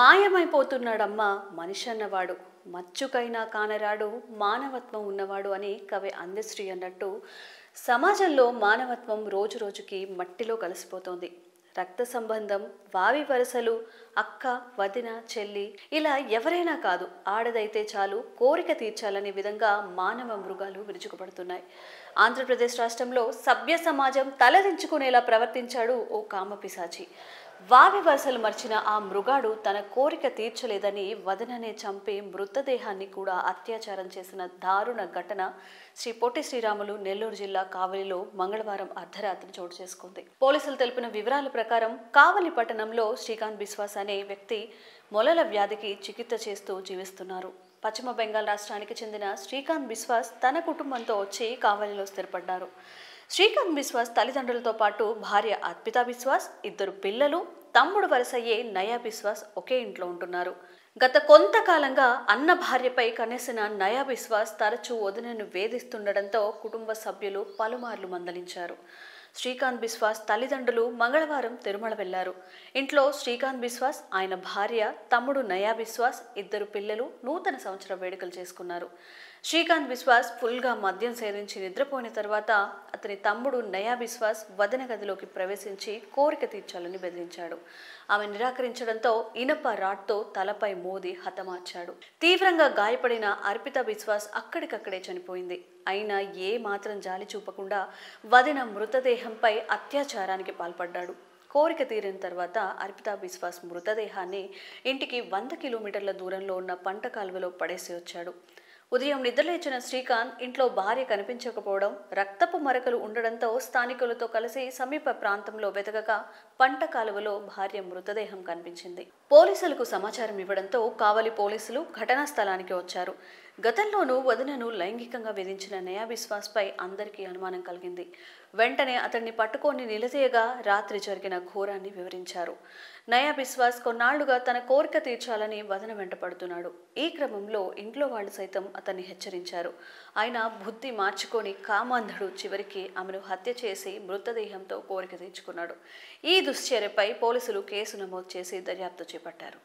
మాయమైపోతున్నాడమ్మా మనిషి అన్నవాడు, మచ్చుకైనా కానరాడు మానవత్వం ఉన్నవాడు అని కవి అందశ్రీ అన్నట్టు సమాజంలో మానవత్వం రోజు రోజుకి మట్టిలో కలిసిపోతోంది. రక్త సంబంధం, వావి వరసలు, అక్క, వదిన, చెల్లి ఇలా ఎవరైనా కాదు, ఆడదైతే చాలు కోరిక తీర్చాలనే విధంగా మానవ మృగాలు విరుచుకుపడుతున్నాయి. ఆంధ్రప్రదేశ్ రాష్ట్రంలో సభ్య సమాజం తలదించుకునేలా ప్రవర్తించాడు ఓ కామపిశాచి. వావి వరసలు మర్చిన ఆ మృగాడు తన కోరిక తీర్చలేదని వదననే చంపి మృతదేహాన్ని కూడా అత్యాచారం చేసిన దారుణ ఘటన శ్రీ పొట్టి శ్రీరాములు నెల్లూరు జిల్లా కావలిలో మంగళవారం అర్ధరాత్రి చోటు చేసుకుంది. పోలీసులు తెలిపిన వివరాల ప్రకారం కావలి పట్టణంలో శ్రీకాంత్ బిశ్వాస్ అనే వ్యక్తి మొలల వ్యాధికి చికిత్స చేస్తూ జీవిస్తున్నారు. పశ్చిమ బెంగాల్ రాష్ట్రానికి చెందిన శ్రీకాంత్ బిశ్వాస్ తన కుటుంబంతో వచ్చి కావలిలో స్థిరపడ్డారు. శ్రీకాంత్ బిశ్వాస్ తల్లిదండ్రులతో పాటు భార్య అర్పితా బిశ్వాస్, ఇద్దరు పిల్లలు, తమ్ముడు వరసయ్యే నయా బిశ్వాస్ ఒకే ఇంట్లో ఉంటున్నారు. గత కొంతకాలంగా అన్న భార్యపై కనెసిన నయా బిశ్వాస్ తరచూ వదినను వేధిస్తుండటంతో కుటుంబ సభ్యులు పలుమార్లు మందలించారు. శ్రీకాంత్ బిశ్వాస్ తల్లిదండ్రులు మంగళవారం తిరుమల వెళ్లారు. ఇంట్లో శ్రీకాంత్ బిశ్వాస్, ఆయన భార్య, తమ్ముడు నయా బిశ్వాస్, ఇద్దరు పిల్లలు నూతన సంవత్సర వేడుకలు చేసుకున్నారు. శ్రీకాంత్ బిశ్వాస్ ఫుల్గా మద్యం సేవించి నిద్రపోయిన తర్వాత అతని తమ్ముడు నయా బిశ్వాస్ వదన గదిలోకి ప్రవేశించి కోరిక తీర్చాలని బెదిరించాడు. ఆమె నిరాకరించడంతో ఇనప రాడ్తో తలపై మోది హతమార్చాడు. తీవ్రంగా గాయపడిన అర్పితా బిశ్వాస్ అక్కడికక్కడే చనిపోయింది. అయినా ఏ మాత్రం జాలి చూపకుండా వదిన మృతదేహంపై అత్యాచారానికి పాల్పడ్డాడు. కోరిక తీరిన తర్వాత అర్పితా బిశ్వాస్ మృతదేహాన్ని ఇంటికి 100 కిలోమీటర్ల దూరంలో ఉన్న పంట కాలువలో పడేసి వచ్చాడు. ఉదయం నిద్రలేచిన శ్రీకాంత్ ఇంట్లో భార్య కనిపించకపోవడం, రక్తపు మరకలు ఉండడంతో స్థానికులతో కలిసి సమీప ప్రాంతంలో వెతకగా పంట కాలువలో భార్య మృతదేహం కనిపించింది. పోలీసులకు సమాచారం ఇవ్వడంతో కావలి పోలీసులు ఘటనా స్థలానికి వచ్చారు. గతంలోనూ వదినను లైంగికంగా వేధించిన నయా బిశ్వాస్ పై అందరికీ అనుమానం కలిగింది. వెంటనే అతన్ని పట్టుకొని నిలదీయగా రాత్రి జరిగిన ఘోరాన్ని వివరించారు. నయా బిశ్వాస్ కొన్నాళ్లుగా తన కోరిక తీర్చాలని వదన వెంట పడుతున్నాడు. ఈ క్రమంలో ఇంట్లో వాళ్ళు సైతం అతన్ని హెచ్చరించారు. ఆయన బుద్ధి మార్చుకొని కామాంధుడు చివరికి ఆమెను హత్య చేసి మృతదేహంతో కోరిక తీర్చుకున్నాడు. ఈ దుశ్చర్యపై పోలీసులు కేసు నమోదు చేసి దర్యాప్తు చేపట్టారు.